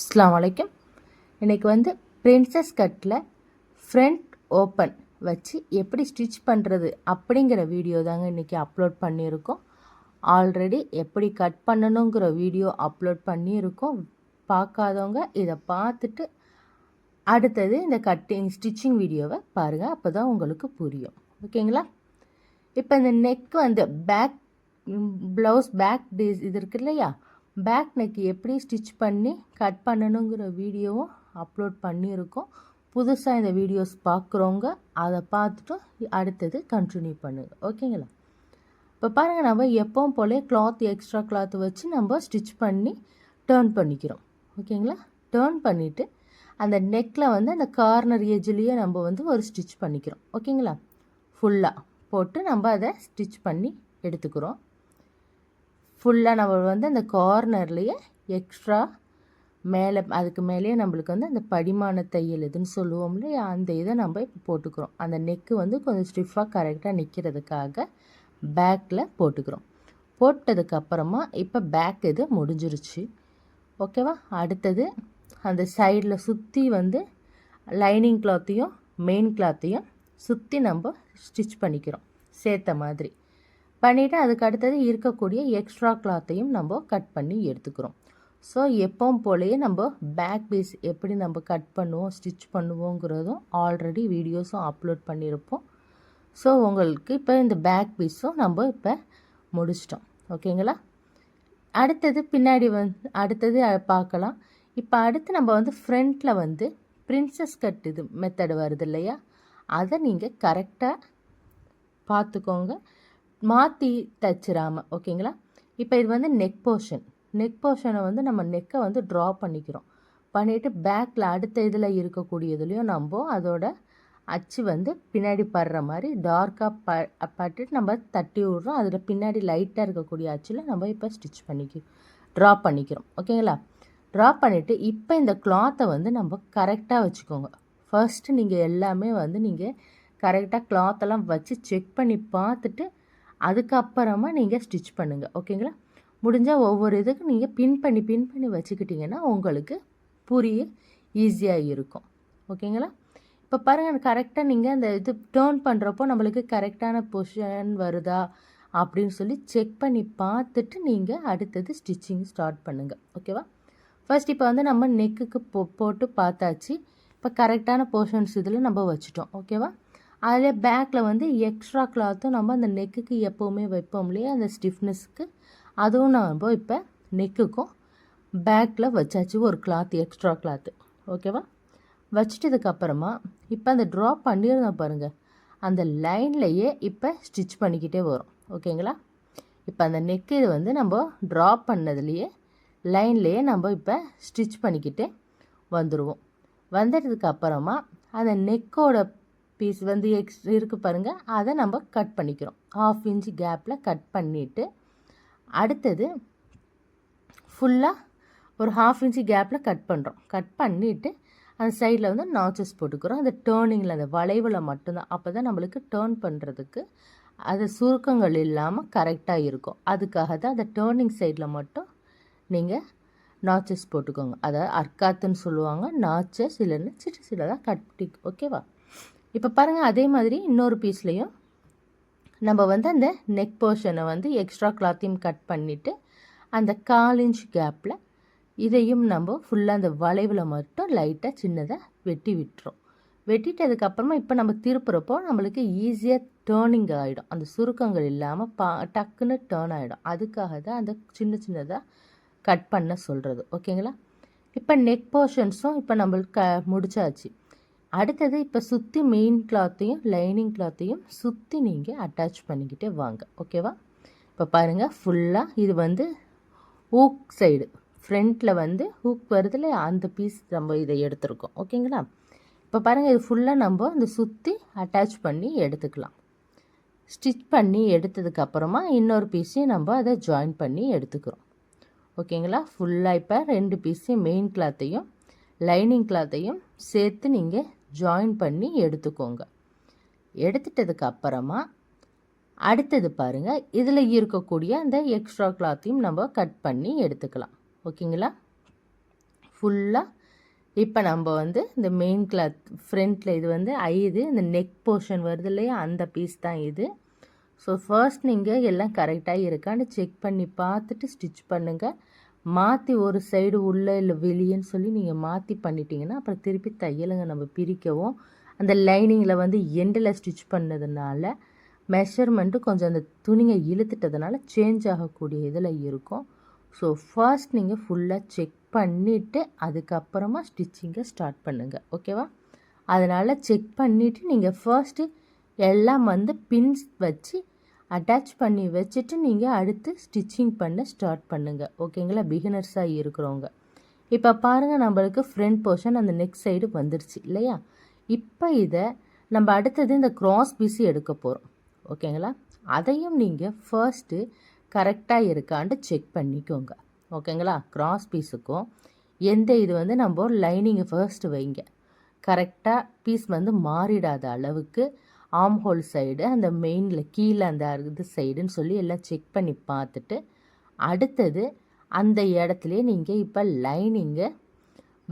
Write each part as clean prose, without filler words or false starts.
அஸ்ஸலாமு அலைக்கும். இன்றைக்கி வந்து பிரின்சஸ் கட்டில் ஃப்ரண்ட் ஓப்பன் வச்சு எப்படி ஸ்டிச் பண்ணுறது அப்படிங்கிற வீடியோ தாங்க இன்றைக்கி அப்லோட் பண்ணியிருக்கோம். ஆல்ரெடி எப்படி கட் பண்ணணுங்கிற வீடியோ அப்லோட் பண்ணியிருக்கோம். பார்க்காதவங்க இதை பார்த்துட்டு அடுத்தது இந்த ஸ்டிச்சிங் வீடியோவை பாருங்கள், அப்போ தான் உங்களுக்கு புரியும். ஓகேங்களா? இப்போ இந்த நெக் வந்து பேக் ப்ளவுஸ் பேக் இது இருக்கு இல்லையா, பேக் நெக் எப்படி ஸ்டிச் பண்ணி கட் பண்ணணுங்கிற வீடியோவும் அப்லோட் பண்ணியிருக்கோம். புதுசாக இந்த வீடியோஸ் பார்க்குறவங்க அதை பார்த்துட்டு அடுத்தது கண்டினியூ பண்ணுங்கள். ஓகேங்களா? இப்போ பாருங்கள், நம்ம எப்பவும் போலே கிளாத் எக்ஸ்ட்ரா கிளாத் வச்சு நம்ம ஸ்டிச் பண்ணி டேர்ன் பண்ணிக்கிறோம். ஓகேங்களா? டேர்ன் பண்ணிவிட்டு அந்த நெக்கில் வந்து அந்த கார்னர் எஜ்லேயே நம்ம வந்து ஒரு ஸ்டிச் பண்ணிக்கிறோம். ஓகேங்களா? ஃபுல்லாக போட்டு நம்ம அதை ஸ்டிச் பண்ணி எடுத்துக்கிறோம். ஃபுல்லாக நம்ம வந்து அந்த கார்னர்லேயே எக்ஸ்ட்ரா மேலே அதுக்கு மேலேயே நம்மளுக்கு வந்து அந்த படிமான தையல் இதுன்னு சொல்லுவோம் இல்லையா, அந்த இதை நம்ம இப்போ போட்டுக்கிறோம். அந்த நெக்கு வந்து கொஞ்சம் ஸ்டிஃபாக கரெக்டாக நிற்கிறதுக்காக பேக்கில் போட்டுக்கிறோம். போட்டதுக்கப்புறமா இப்போ பேக் இது முடிஞ்சிருச்சு. ஓகேவா? அடுத்தது அந்த சைடில் சுற்றி வந்து லைனிங் கிளாத்தையும் மெயின் கிளாத்தையும் சுற்றி நம்ம ஸ்டிச் பண்ணிக்கிறோம் சேர்த்த மாதிரி பண்ணிவிட்டு அதுக்கு அடுத்தது இருக்கக்கூடிய எக்ஸ்ட்ரா கிளாத்தையும் நம்ம கட் பண்ணி எடுத்துக்கிறோம். ஸோ எப்பவும் போலேயே நம்ம பேக் பீஸ் எப்படி நம்ம கட் பண்ணுவோம் ஸ்டிச் பண்ணுவோங்கிறதும் ஆல்ரெடி வீடியோஸும் அப்லோட் பண்ணியிருப்போம். ஸோ உங்களுக்கு இப்போ இந்த பேக் பீஸும் நம்ம இப்போ முடிச்சிட்டோம். ஓகேங்களா? அடுத்தது பின்னாடி அடுத்தது பார்க்கலாம். இப்போ அடுத்து நம்ம வந்து ஃப்ரண்ட்டில் வந்து பிரின்சஸ் கட் இது மெத்தடு வருது இல்லையா, அதை நீங்கள் கரெக்டாக பார்த்துக்கோங்க, மாற்றி தச்சிராமல். ஓகேங்களா? இப்போ இது வந்து நெக் போர்ஷனை வந்து நம்ம நெக்கை வந்து ட்ரா பண்ணிக்கிறோம். பண்ணிவிட்டு பேக்கில் அடுத்த இதில் இருக்கக்கூடியதுலேயும் நம்ம அதோட அச்சு வந்து பின்னாடி படுற மாதிரி டார்க்காக பட்டுட்டு நம்ம தட்டி விட்றோம். அதில் பின்னாடி லைட்டாக இருக்கக்கூடிய அச்சில் நம்ம இப்போ ஸ்டிச் ட்ரா பண்ணிக்கிறோம். ஓகேங்களா? ட்ரா பண்ணிவிட்டு இப்போ இந்த கிளாத்தை வந்து நம்ம கரெக்டாக வச்சுக்கோங்க. ஃபர்ஸ்ட்டு நீங்கள் எல்லாமே வந்து நீங்கள் கரெக்டாக கிளாத்தெல்லாம் வச்சு செக் பண்ணி பார்த்துட்டு அதுக்கப்புறமா நீங்கள் ஸ்டிச் பண்ணுங்கள். ஓகேங்களா? முடிஞ்சால் ஒவ்வொரு இதுக்கும் நீங்கள் பின் பண்ணி வச்சுக்கிட்டிங்கன்னா உங்களுக்கு புரிய ஈஸியாக இருக்கும். ஓகேங்களா? இப்போ பாருங்கள், கரெக்டாக நீங்கள் அந்த இது டேர்ன் பண்ணுறப்போ நம்மளுக்கு கரெக்டான பொசிஷன் வருதா அப்படின்னு சொல்லி செக் பண்ணி பார்த்துட்டு நீங்கள் அடுத்தது ஸ்டிச்சிங் ஸ்டார்ட் பண்ணுங்கள். ஓகேவா? ஃபர்ஸ்ட் இப்போ வந்து நம்ம நெக்குக்கு போட்டு பார்த்தாச்சு. இப்போ கரெக்டான போர்ஷன்ஸ் இதில் நம்ம வச்சுட்டோம். ஓகேவா? அதில் பேக்கில் வந்து எக்ஸ்ட்ரா கிளாத்தும் நம்ம அந்த நெக்குக்கு எப்போவுமே வைப்போம் இல்லையா, அந்த ஸ்டிஃப்னஸ்க்கு, அதுவும் நம்ம இப்போ நெக்குக்கும் பேக்கில் வச்சாச்சு ஒரு கிளாத், எக்ஸ்ட்ரா கிளாத்து. ஓகேவா? வச்சிட்டதுக்கப்புறமா இப்போ அந்த ட்ரா பண்ணியிருந்தோம் பாருங்கள், அந்த லைன்லையே இப்போ ஸ்டிச் பண்ணிக்கிட்டே வரும். ஓகேங்களா? இப்போ அந்த நெக்கு இது வந்து நம்ம ட்ரா பண்ணதுலையே லைன்லேயே நம்ம இப்போ ஸ்டிச் பண்ணிக்கிட்டே வந்துடுவோம். வந்துட்டதுக்கப்புறமா அந்த நெக்கோட பீஸ் வந்து இருக்குது பாருங்கள், அதை நம்ம கட் பண்ணிக்கிறோம். 1/2 இன்ச்சு கேப்பில் கட் பண்ணிவிட்டு அடுத்தது ஃபுல்லாக ஒரு 1/2 இன்ச்சு கேப்பில் கட் பண்ணுறோம். கட் பண்ணிவிட்டு அந்த சைடில் வந்து நாச்சஸ் போட்டுக்கிறோம். அந்த டேர்னிங்கில் அந்த வளைவில் மட்டும்தான், அப்போ தான் நம்மளுக்கு டேர்ன் பண்ணுறதுக்கு அது சுருக்கங்கள் இல்லாமல் கரெக்டாக இருக்கும். அதுக்காக தான் அந்த டேர்னிங் சைடில் மட்டும் நீங்கள் நாச்சஸ் போட்டுக்கோங்க. அதாவது அர்க்காத்துன்னு சொல்லுவாங்க, நாச்சஸ் இல்லைன்னு சின்னதாக கட்டி. ஓகேவா? இப்போ பாருங்கள், அதே மாதிரி இன்னொரு பீஸ்லேயும் நம்ம வந்து அந்த நெக் போர்ஷனை வந்து எக்ஸ்ட்ரா கிளாத்தையும் கட் பண்ணிவிட்டு அந்த 1/4 இன்ச் கேப்பில் இதையும் நம்ம ஃபுல்லாக அந்த வளைவில் மட்டும் லைட்டாக சின்னதாக வெட்டி விட்டுறோம். வெட்டிட்டதுக்கப்புறமா இப்போ நம்ம திருப்புறப்போ நம்மளுக்கு ஈஸியாக டேர்னிங் ஆகிடும், அந்த சுருக்கங்கள் இல்லாமல் டக்குன்னு டேர்ன் ஆகிடும். அதுக்காக தான் அந்த சின்னதாக கட் பண்ண சொல்கிறது. ஓகேங்களா? இப்போ நெக் போர்ஷன்ஸும் இப்போ நம்மளுக்கு முடிச்சாச்சு. அடுத்தது இப்போ சுற்றி மெயின் கிளாத்தையும் லைனிங் கிளாத்தையும் சுற்றி நீங்கள் அட்டாச் பண்ணிக்கிட்டே வாங்க. ஓகேவா? இப்போ பாருங்கள், ஃபுல்லாக இது வந்து ஹூக் சைடு ஃப்ரண்ட்டில் வந்து ஹூக் வருது இல்லையா, அந்த பீஸ் நம்ம இதை எடுத்துருக்கோம். ஓகேங்களா? இப்போ பாருங்கள், இது ஃபுல்லாக நம்ம இந்த சுற்றி அட்டாச் பண்ணி எடுத்துக்கலாம். ஸ்டிச் பண்ணி எடுத்ததுக்கப்புறமா இன்னொரு பீஸையும் நம்ம அதை ஜாயின் பண்ணி எடுத்துக்கிறோம். ஓகேங்களா? ஃபுல்லாக இப்போ 2 பீஸையும் மெயின் கிளாத்தையும் லைனிங் கிளாத்தையும் சேர்த்து நீங்கள் ஜாயின் பண்ணி எடுத்துக்கோங்க. எடுத்துட்டதுக்கு அப்புறமா அடுத்தது பாருங்கள், இதில் இருக்கக்கூடிய அந்த எக்ஸ்ட்ரா கிளாத்தையும் நம்ம கட் பண்ணி எடுத்துக்கலாம். ஓகேங்களா? ஃபுல்லாக இப்போ நம்ம வந்து இந்த மெயின் கிளாத் ஃப்ரண்ட்டில் இது வந்து இந்த நெக் போர்ஷன் வருது இல்லையா, அந்த பீஸ் தான் இது. ஸோ ஃபர்ஸ்ட் நீங்கள் எல்லாம் கரெக்டாக இருக்கான்னு செக் பண்ணி பார்த்துட்டு ஸ்டிச் பண்ணுங்கள். மாற்றி ஒரு சைடு உள்ளே இல்லை வெளியேன்னு சொல்லி நீங்கள் மாற்றி பண்ணிட்டீங்கன்னா அப்புறம் திருப்பி தையலுங்க நம்ம பிரிக்கவும், அந்த லைனிங்கில் வந்து எண்டில் ஸ்டிச் பண்ணதுனால மெஷர்மெண்ட்டு கொஞ்சம் அந்த துணியை இழுத்துட்டதுனால சேஞ்ச் ஆகக்கூடிய இதில் இருக்கும். ஸோ ஃபர்ஸ்ட் நீங்கள் ஃபுல்லாக செக் பண்ணிவிட்டு அதுக்கப்புறமா ஸ்டிச்சிங்கை ஸ்டார்ட் பண்ணுங்கள். ஓகேவா? அதனால் செக் பண்ணிவிட்டு நீங்கள் ஃபர்ஸ்ட்டு எல்லாம் வந்து பின்ஸ் வச்சு அட்டாச் பண்ணி வச்சுட்டு நீங்கள் அடுத்து ஸ்டிச்சிங் பண்ண ஸ்டார்ட் பண்ணுங்கள். ஓகேங்களா? பிகினர்ஸாக இருக்கிறவங்க. இப்போ பாருங்கள், நம்மளுக்கு ஃப்ரண்ட் போர்ஷன் அந்த நெக் சைடு வந்துருச்சு இல்லையா? இப்போ இதை நம்ம அடுத்தது இந்த க்ராஸ் பீஸ் எடுக்க போகிறோம். ஓகேங்களா? அதையும் நீங்கள் ஃபர்ஸ்ட்டு கரெக்டாக இருக்கான்ட்டு செக் பண்ணிக்கோங்க. ஓகேங்களா? க்ராஸ் பீஸுக்கும் எந்த இது வந்து நம்ம லைனிங்கை ஃபர்ஸ்ட்டு வைங்க. கரெக்டாக பீஸ் வந்து மாறிடாத அளவுக்கு ஆம் ஹோல் சைடு அந்த மெயினில் கீழே அந்த இது சைடுன்னு சொல்லி எல்லாம் செக் பண்ணி பார்த்துட்டு அடுத்தது அந்த இடத்துலையே நீங்கள் இப்போ லைனிங்கை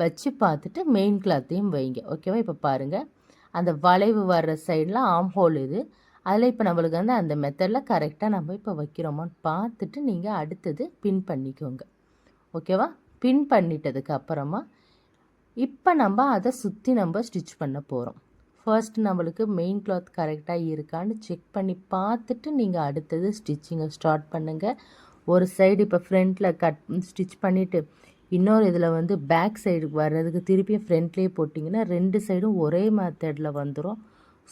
வச்சு பார்த்துட்டு மெயின் கிளாத்தையும் வைங்க. ஓகேவா? இப்போ பாருங்கள், அந்த வளைவு வர்ற சைடில் ஆம் ஹோல் இது, அதில் இப்போ நம்மளுக்கு வந்து அந்த மெத்தடில் கரெக்டாக நம்ம இப்போ வைக்கிறோமான்னு பார்த்துட்டு நீங்கள் அடுத்தது பின் பண்ணிக்கோங்க. ஓகேவா? பின் பண்ணிட்டதுக்கு அப்புறமா இப்போ நம்ம அதை சுற்றி நம்ம ஸ்டிச் பண்ண போகிறோம். ஃபர்ஸ்ட் நம்மளுக்கு மெயின் கிளாத் கரெக்டாக இருக்கான்னு செக் பண்ணி பார்த்துட்டு நீங்கள் அடுத்தது ஸ்டிச்சிங்கை ஸ்டார்ட் பண்ணுங்கள். ஒரு சைடு இப்போ ஃப்ரண்ட்டில் ஸ்டிச் பண்ணிவிட்டு இன்னொரு இதில் வந்து பேக் சைடுக்கு வர்றதுக்கு திருப்பியும் ஃப்ரண்ட்லேயே போட்டிங்கன்னா 2 சைடும் ஒரே மெத்தடில் வந்துடும்.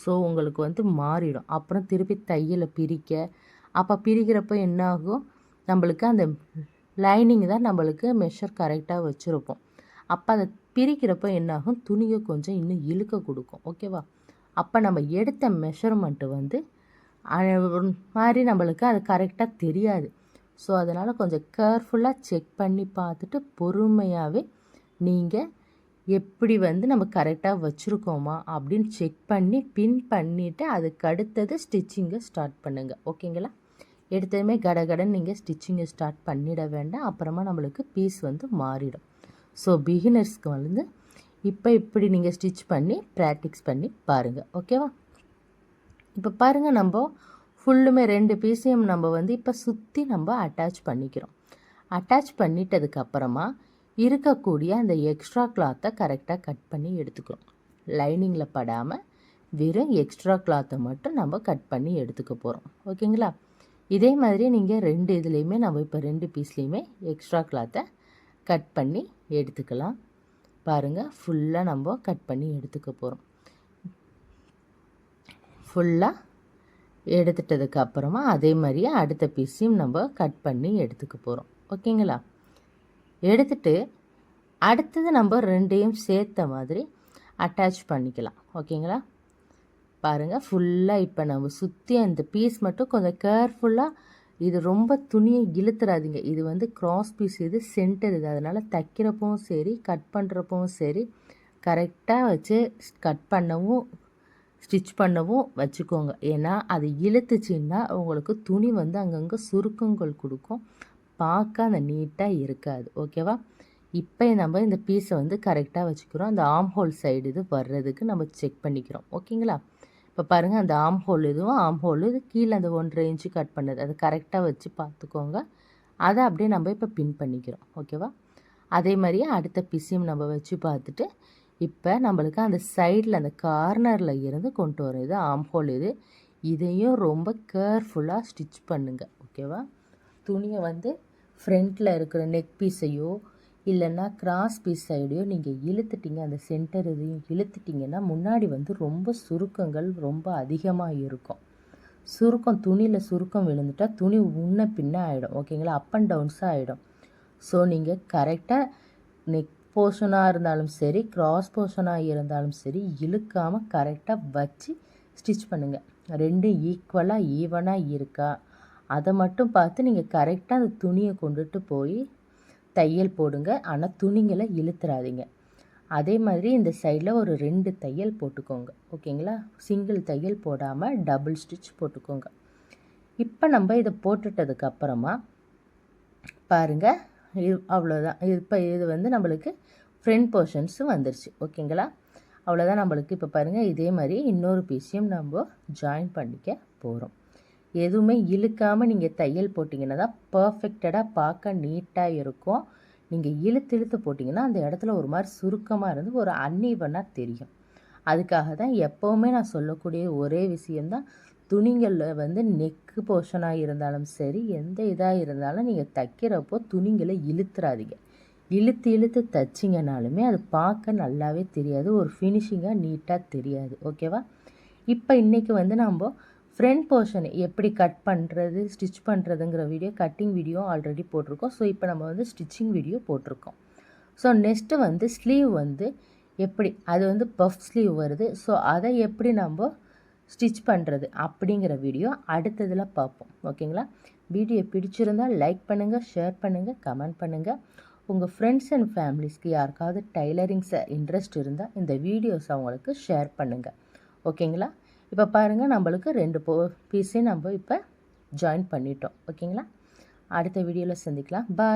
ஸோ உங்களுக்கு வந்து மாறிடும். அப்புறம் திருப்பி தையலை பிரிக்க, அப்போ பிரிக்கிறப்போ என்ன ஆகும், நம்மளுக்கு அந்த லைனிங் தான் நம்மளுக்கு மெஷர் கரெக்டாக வச்சுருப்போம். அப்போ அதை பிரிக்கிறப்போ என்னாகும், துணியை கொஞ்சம் இன்னும் இழுக்க கொடுக்கும். ஓகேவா? அப்போ நம்ம எடுத்த மெஷர்மெண்ட்டு வந்து மாதிரி நம்மளுக்கு அது கரெக்டாக தெரியாது. ஸோ அதனால் கொஞ்சம் கேர்ஃபுல்லாக செக் பண்ணி பார்த்துட்டு பொறுமையாகவே நீங்கள் எப்படி வந்து நம்ம கரெக்டாக வச்சுருக்கோமா அப்படின்னு செக் பண்ணி பின் பண்ணிவிட்டு அதுக்கு அடுத்தது ஸ்டிச்சிங்கை ஸ்டார்ட் பண்ணுங்கள். ஓகேங்களா? எடுத்ததுமே கடகடன்னு நீங்கள் ஸ்டிச்சிங்கை ஸ்டார்ட் பண்ணிட வேண்டாம். அப்புறமா நம்மளுக்கு பீஸ் வந்து மாறிடும். ஸோ பிகினர்ஸ்க்கு வந்து இப்போ இப்படி நீங்கள் ஸ்டிச் பண்ணி ப்ராக்டிஸ் பண்ணி பாருங்கள். ஓகேவா? இப்போ பாருங்கள், நம்ம ஃபுல்லுமே 2 பீஸையும் நம்ம வந்து இப்போ சுற்றி நம்ம அட்டாச் பண்ணிக்கிறோம். அட்டாச் பண்ணிட்டதுக்கப்புறமா இருக்கக்கூடிய அந்த எக்ஸ்ட்ரா கிளாத்தை கரெக்டாக கட் பண்ணி எடுத்துக்கிறோம். லைனிங்கில் படாமல் வெறும் எக்ஸ்ட்ரா கிளாத்தை மட்டும் நம்ம கட் பண்ணி எடுத்துக்க போகிறோம். ஓகேங்களா? இதே மாதிரி நீங்கள் 2 இதுலேயுமே நம்ம இப்போ 2 பீஸ்லேயுமே எக்ஸ்ட்ரா கிளாத்தை கட் பண்ணி எடுத்துக்கலாம். பாருங்கள், ஃபுல்லாக நம்ம கட் பண்ணி எடுத்துக்க போகிறோம். ஃபுல்லாக எடுத்துட்டதுக்கு அப்புறமா அதே மாதிரியே அடுத்த பீஸையும் நம்ம கட் பண்ணி எடுத்துக்க போகிறோம். ஓகேங்களா? எடுத்துட்டு அடுத்தது நம்ம 2ஐயும் சேர்த்த மாதிரி அட்டாச் பண்ணிக்கலாம். ஓகேங்களா? பாருங்கள், ஃபுல்லாக இப்போ நம்ம சுற்றி அந்த பீஸ் மட்டும் கொஞ்சம் கேர்ஃபுல்லாக, இது ரொம்ப துணியை இழுத்துறாதீங்க. இது வந்து கிராஸ் பீஸ், இது சென்டர் இது, அதனால் தைக்கிறப்பவும் சரி கட் பண்ணுறப்பவும் சரி கரெக்டாக வச்சு கட் பண்ணவும் ஸ்டிச் பண்ணவும் வச்சுக்கோங்க. ஏன்னா அது இழுத்துச்சின்னா உங்களுக்கு துணி வந்து அங்கங்கே சுருக்கங்கள் கொடுக்கும், பார்க்க அந்த நீட்டாக இருக்காது. ஓகேவா? இப்போ நம்ம இந்த பீஸை வந்து கரெக்டாக வச்சுக்கிறோம். அந்த ஆம் ஹோல் சைடு இது வர்றதுக்கு நம்ம செக் பண்ணிக்கிறோம். ஓகேங்களா? இப்போ பாருங்கள், அந்த ஆம் ஹோல் இதுவும் ஆம் ஹோல் இது கீழே அந்த 1.5 இன்ச்சு கட் பண்ணது, அது கரெக்டாக வச்சு பார்த்துக்கோங்க. அதை அப்படியே நம்ம இப்போ பின் பண்ணிக்கிறோம். ஓகேவா? அதே மாதிரியே அடுத்த பீஸையும் நம்ம வச்சு பார்த்துட்டு இப்போ நம்மளுக்கு அந்த சைடில் அந்த கார்னரில் இருந்து கொண்டு வரும் இது ஆம் ஹோல் இது, இதையும் ரொம்ப கேர்ஃபுல்லாக ஸ்டிச் பண்ணுங்கள். ஓகேவா? துணியை வந்து ஃப்ரண்ட்டில் இருக்கிற நெக் பீஸையோ இல்லைன்னா கிராஸ் பீஸ் சைடையோ நீங்கள் இழுத்துட்டிங்க, அந்த சென்டர் இதையும் இழுத்துட்டிங்கன்னா முன்னாடி வந்து ரொம்ப சுருக்கங்கள் ரொம்ப அதிகமாக இருக்கும். சுருக்கம் துணியில் சுருக்கம் விழுந்துட்டால் துணி முன்ன பின்ன ஆகிடும். ஓகேங்களா? அப் அண்ட் டவுன்ஸாக ஆகிடும். ஸோ நீங்கள் கரெக்டாக நெக் போர்ஷனாக இருந்தாலும் சரி கிராஸ் போர்ஷனாக இருந்தாலும் சரி இழுக்காமல் கரெக்டாக வச்சு ஸ்டிச் பண்ணுங்கள். 2 ஈக்குவலாக ஈவனாக இருக்கா அதை மட்டும் பார்த்து நீங்கள் கரெக்டாக அந்த துணியை கொண்டுட்டு போய் தையல் போடுங்க. ஆனால் துணிங்களை இழுத்துறாதீங்க. அதே மாதிரி இந்த சைடில் ஒரு 2 தையல் போட்டுக்கோங்க. ஓகேங்களா? சிங்கிள் தையல் போடாமல் டபுள் ஸ்டிச் போட்டுக்கோங்க. இப்போ நம்ம இதை போட்டுட்டதுக்கப்புறமா பாருங்கள், அவ்வளோதான். இப்போ இது வந்து நம்மளுக்கு ஃப்ரண்ட் போர்ஷன்ஸும் வந்துருச்சு. ஓகேங்களா? அவ்வளோதான். நம்மளுக்கு இப்போ பாருங்கள், இதே மாதிரி இன்னொரு பீஸையும் நம்ம ஜாயின் பண்ணிக்க போகிறோம். எதுவுமே இழுக்காமல் நீங்கள் தையல் போட்டிங்கன்னா தான் பர்ஃபெக்டடாக பார்க்க நீட்டாக இருக்கும். நீங்கள் இழுத்து போட்டிங்கன்னா அந்த இடத்துல ஒரு மாதிரி சுருக்கமாக இருந்து ஒரு அன்ஈவனாக தெரியும். அதுக்காக தான் எப்போவுமே நான் சொல்லக்கூடிய ஒரே விஷயந்தான், துணிகளில் வந்து நெக்கு போர்ஷனாக இருந்தாலும் சரி, எந்த இதாக இருந்தாலும் நீங்கள் தைக்கிறப்போ துணிங்களை இழுத்துறாதீங்க. இழுத்து தைச்சிங்கனாலுமே அது பார்க்க நல்லாவே தெரியாது, ஒரு ஃபினிஷிங்காக நீட்டாக தெரியாது. ஓகேவா? இப்போ இன்றைக்கி வந்து நம்ம ஃப்ரண்ட் போர்ஷனை எப்படி கட் பண்ணுறது, ஸ்டிச் பண்ணுறதுங்கிற வீடியோ, கட்டிங் வீடியோ ஆல்ரெடி போட்டிருக்கோம். ஸோ இப்போ நம்ம வந்து ஸ்டிச்சிங் வீடியோ போட்டிருக்கோம். ஸோ நெக்ஸ்ட்டு வந்து ஸ்லீவ் வந்து எப்படி, அது வந்து பஃப் ஸ்லீவ் வருது. ஸோ அதை எப்படி நம்ம ஸ்டிச் பண்ணுறது அப்படிங்கிற வீடியோ அடுத்ததில் பார்ப்போம். ஓகேங்களா? வீடியோ பிடிச்சிருந்தால் லைக் பண்ணுங்கள், ஷேர் பண்ணுங்கள், கமெண்ட் பண்ணுங்கள். உங்கள் ஃப்ரெண்ட்ஸ் அண்ட் ஃபேமிலிஸ்க்கு யாருக்காவது டைலரிங்ஸை இன்ட்ரெஸ்ட் இருந்தால் இந்த வீடியோஸ் அவங்களுக்கு ஷேர் பண்ணுங்கள். ஓகேங்களா? இப்போ பாருங்கள், நம்மளுக்கு 2 பீஸையும் நம்ம இப்போ ஜாயின் பண்ணிட்டோம். ஓகேங்களா? அடுத்த வீடியோவில் சந்திக்கலாம். பாய்.